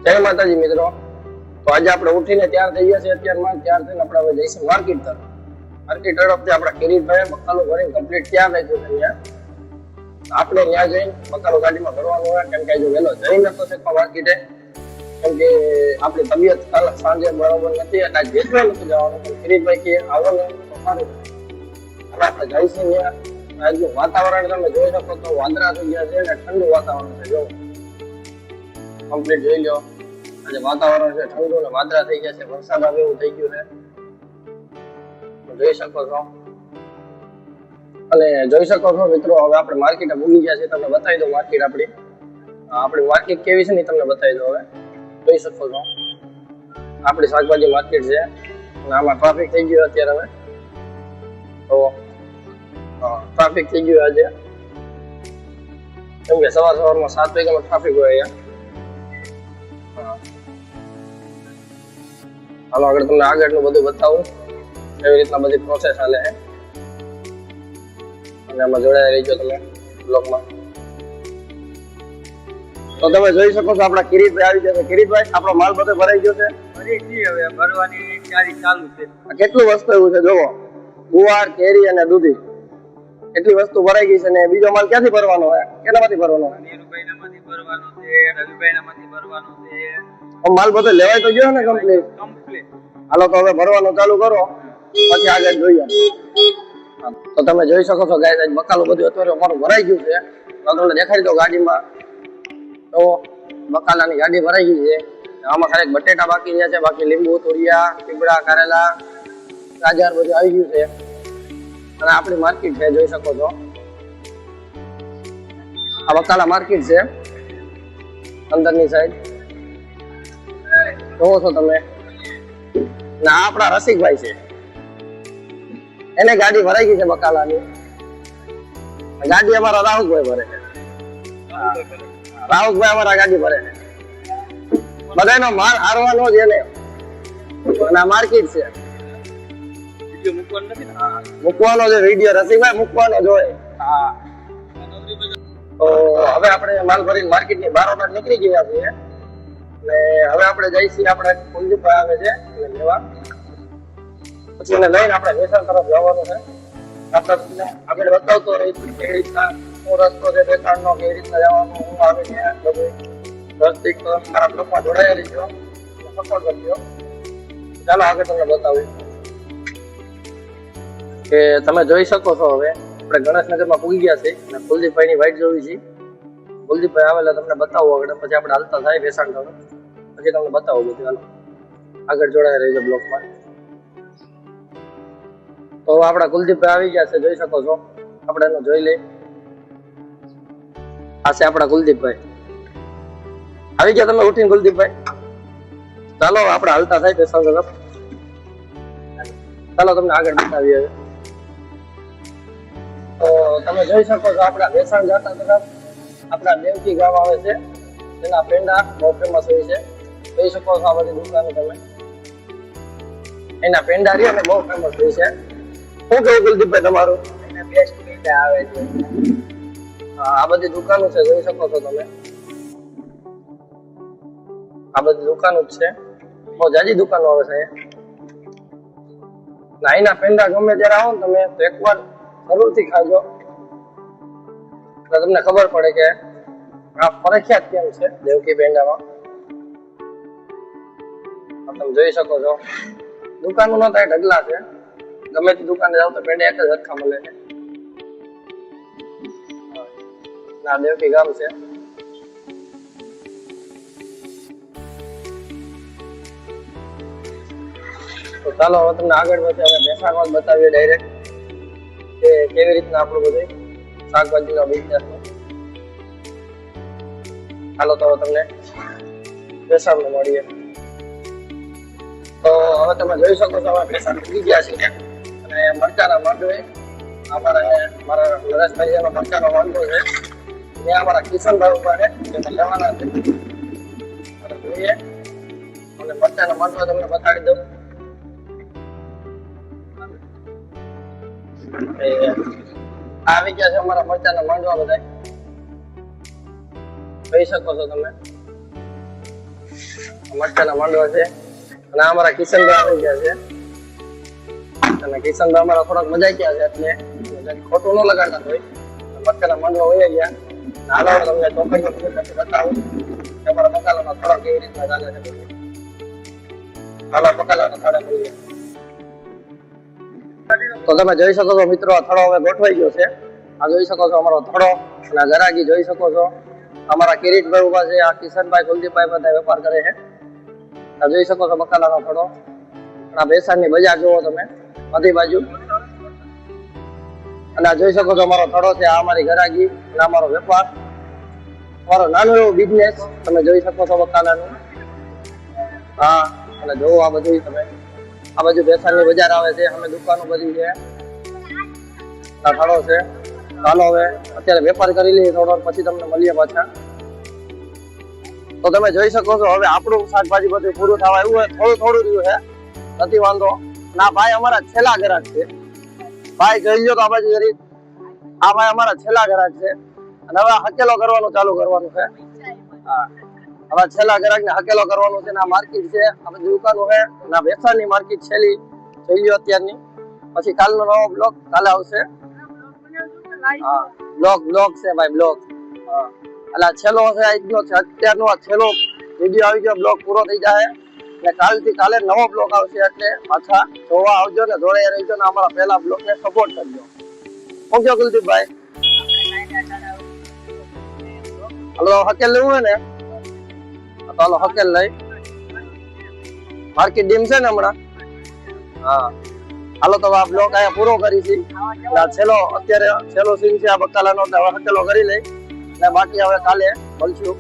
જય માતાજી મિત્રો. તો આજે આપણે ઉઠીને તૈયાર થઈ ગયા છે. અત્યારમાં તૈયાર થઈને આપણે હવે જઈશું માર્કેટ તરફ. માર્કેટ તરફથી આપણા કિરીટભાઈ બકાલો ભરીને કમ્પ્લીટ તૈયાર થઈ ગયું છે. આપણે ત્યાં જઈને બકાલો ગાડીમાં ભરવાનું હોય, કેમ કે જો વહેલો જઈ નતો શકતો માર્કેટે, કેમ કે આપણી તબિયત કાલ સાંજે બરોબર નથી એટલે જેટલું નથી જવાનું. પણ કિરીટભાઈ કે આવો ને તો સારું. અને આપણે જઈશું ત્યાં. આજનું વાતાવરણ તમે જોઈ શકો તો વાદળા થઈ ગયા છે અને ઠંડુ વાતાવરણ છે. જો કમ્પ્લીટ જોઈ લો. આજે વાતાવરણ છે ઠંડુ ને વાદળા થઈ ગયા છે, વરસાદ આવે એવું થઈ ગયું છે, જોઈ શકો છો. અને જોઈ શકો છો મિત્રો, હવે આપણે માર્કેટે ભૂગી ગયા છે. તમને બતાવી દઉં માર્કેટ આપણી માર્કેટ કેવી છે ને તમને બતાવી દઉં. હવે જોઈ શકો છો આપણી શાકભાજી માર્કેટ છે અને આમાં ટ્રાફિક થઈ ગયું અત્યારે. હવે તો ટ્રાફિક થઈ ગયું આજે, કેમ કે સવારમાં 7 વાગ્યામાં ટ્રાફિક હોય અહીંયા. હાલો આગળ તમને આગળનું બધું બતાવું, કેવી રીતના બધી પ્રોસેસ હાલે છે. અને આમાં જોડાયા રહીજો તમે બ્લોગમાં. તો તમે જોઈ શકો છો આપણા કિરીટભાઈ આવી જશે. કિરીટભાઈ, આપણો માલ બધો ભરાઈ ગયો છે? હવે ભરવાની તૈયારી ચાલુ છે. કેટલું વસ્તુ એવું છે જોવો, ગુવાર, કેરી અને દૂધી, એટલી વસ્તુ ભરાઈ ગઈ છે. ને બીજો માલ ક્યાંથી ભરવાનો હોય? કેનામાંથી ભરવાનો હોય? નીરુભાઈનામાંથી ભરવાનો છે, રવિભાઈનામાંથી ભરવાનો છે. માલ બધો લેવાય તો ગયો ને કમ્પ્લીટ? હાલો તો હવે ભરવાનું ચાલુ કરો, પછી આગળ જોઈએ. તો તમે જોઈ શકો છો ગાઈસ, આજ બકાલું બધું અત્યારે અમારું ભરાઈ ગયું છે. તો તમને દેખાડી દો ગાડીમાં. તો બકાલાની ગાડી ભરાઈ ગઈ છે. આમાં ખાલી બટેટા બાકી રહ્યા છે, બાકી લીંબુ, તુરિયા, ટીબડા, કારેલા, ગાજર બધું આવી ગયું છે. અને આપણી માર્કેટ છે, જોઈ શકો છો. આ બકાલા માર્કેટ છે અંદરની સાઈડ, જોવો છો તમે. ના આપણા રસિકભાઈ છે, એને ગાડી ભરાઈ ગઈ છે બકાલાની. ગાડી અમારા રાહુલભાઈ ભરે છે. રાહુલભાઈ અમારા ગાડી ભરે છે. બધાનો માલ હારવાનો જ એને. અને માર્કેટ છે, મૂકવાનો છે વિડીયો. રસિકભાઈ મૂકવાનો જ હોય. હા, તો હવે આપણે માલ ભરીને માર્કેટની બારોબાર નીકળી ગયા છીએ. અને હવે આપણે જઈશું, આપણે કુલદીપભાઈ આવે છે એને લેવા, પછી એને લઈને આપણે વેચાણ તરફ જવાનું છે. આપણે આગળ બતાવતો રહી કેવી રીતના શું રસ્તો છે વેચાણનો, કેવી રીતના જવાનું, હું આવે છે બધું. રસ્તિક તો ખરાબ લોકોમાં જોડાયા રહીજો, સપોર્ટ કરજો. ચાલો આગળ તમને બતાવું. કે તમે જોઈ શકો છો હવે આપણે ગણેશનગરમાં પૂગી ગયા છે અને કુલદીપભાઈની વાઇટ જોવી છે. કુલદીપભાઈ આવેલા તમને બતાવો આગળ, પછી આપણે હાલતા થાય વેચાણ તરફ, પછી તમને બતાવો બધું. ચાલો આગળ જોડાયા રહીજો બ્લોકમાં. તો આપણા કુલદીપભાઈ આવી ગયા છે, જોઈ શકો છો. આપણે એનું જોઈ લઈએ. આ છે આપણા કુલદીપભાઈ. આવી ગયા તમે ઉઠીને કુલદીપભાઈ? ચાલો આપણે હાલતા થાય વેચાણ તરફ. ચાલો તમને આગળ બતાવીએ. તો તમે જોઈ શકો છો આપણા વેચાણ જતા તરફ આપણા દેવકી ગામ આવે છે, તેના પેંડા બહુ ફેમસ હોય છે. જોઈ શકો છો આ બધી દુકાનો તમે, એના પેંડા રહ્યા ને બહુ ફેમસ હોય છે. શું કેવું કુલદીપભાઈ તમારું? એને બેસ્ટ પેંડા આવે છે. આ બધી દુકાનો છે, જોઈ શકો છો તમે. આ બધી દુકાનો જ છે, બહુ જાજી દુકાનો આવે છે. ના એના પેંડા ગમે ત્યારે આવો ને તમે તો એકવાર જરૂરથી ખાજો, એટલે તમને ખબર પડે કે આ પ્રખ્યાત કેમ છે દેવકી પેંડામાં. તમે જોઈ શકો છો દુકાનો નો થાય ઢગલા છે. ગમે તે દુકાને જાવ તો પેંડા એક જ હરખા મળે છે. ના દેવકી ગામ છે. તો ચાલો હવે તમને આગળ વધે હવે ભેસાણમાં બતાવીએ ડાયરેક્ટ કે કેવી રીતના આપણું બધું શાકભાજીનો બિઝનેસ. ચાલો તો તમને ભેસાણમાં મળીએ. તો હવે તમે જોઈ શકો છો અમે ભેસાણ પૂરી ગયા છીએ અને મરચાના માંડવે મારા નરેશભાઈ મરચાનો માંડવો છે. ત્યાં અમારા કિશનભાઈ ઉભા છે, જેને લેવાના છે. જોઈએ અને મરચાનો માંડવો તમને બતાવી દઉં. આવી ગયા છે અમારા મરચાના માંડવા બધા, જોઈ શકો છો તમે. મરચાના માંડવા છે અને આ અમારા કિશનભાઈ આવી ગયા છે અને કિશનભાઈ અમારા થોડાક મજા ગયા છે એટલે જરી ખોટું ન લગાડતા હોય મરચાના માંડવા વહી ગયા હાલો તમને ચોકડીઓ બતાવું કે અમારા બકાલાનો થોડો કેવી રીતના ચાલે છે બધું. હાલો બકાલાનો થોડા મળીએ. તો તમે જોઈ શકો છો મિત્રો આ થડો હવે ગોઠવાઈ ગયો છે. આ જોઈ શકો છો અમારો થડો અને આ ગરાગી જોઈ શકો છો અમારા કિરીટભાઈ ઉભા છે આ કિશનભાઈ કુલદીપભાઈ બધા વેપાર કરે છે. આ જોઈ શકો છો બકાલાનો થડો આ બેસાણની બજાર જોવો તમે બધી બાજુ અને આ જોઈ શકો છો અમારો થડો છે આ અમારી ગરાગી અને અમારો વેપાર અમારો નાનો એવો બિઝનેસ તમે જોઈ શકો છો બકાલાનું. હા અને જોવો આ બધું તમે આ બાજુ બેસાણની બજાર આવે છે અમે દુકાનો બધી છે આ થડો છે. ચાલો હવે અત્યારે વેપાર કરી લઈએ થોડો પછી તમને મળીએ પાછા. તો તમે જોઈ શકો છો હવે આપણું શાકભાજી બધું પૂરું થવા એવું થોડું થોડું રહ્યું છે નથી વાંધો. ના ભાઈ અમારા છેલ્લા ગ્રાહક છે ભાઈ જોઈ લો તો આ બાજુ જરી આ ભાઈ અમારા છેલ્લા ગ્રાહક છે અને હવે હકેલો કરવાનું ચાલુ કરવાનું છે. હા હવે છેલ્લા ગ્રાહક ને હકેલો કરવાનું છે. આ માર્કેટ છે આ બધી દુકાનો છે ના વેચાણની માર્કેટ છેલ્લી જોઈ લો અત્યારની. પછી કાલનો નવો બ્લોક કાલે આવશે. હા બ્લોક છે ભાઈ બ્લોક. હા એટલે છેલ્લો છે આજનો છે અત્યારનો આ છેલ્લો વિડીયો આવી ગયો બ્લોક પૂરો થઈ જાય અને કાલથી કાલે નવો બ્લોક આવશે એટલે પાછા જોવા આવજો ને જોડાઈ રહેજો ને અમારા પહેલા બ્લોક ને સપોર્ટ કરજો. ઓકે કુલદીપભાઈ હાલો હકેલ લેવું હોય ને તો હાલો હકેલ લઈ માર્કેટ ડીમ છે ને હમણાં. હા હાલો તો આ બ્લોક અહીંયા પૂરો કરી છે. છેલ્લો અત્યારે છેલ્લો સીન છે આ બકાલાનો હવે હકેલો કરી લઈ અને બાકી હવે કાલે મળશું.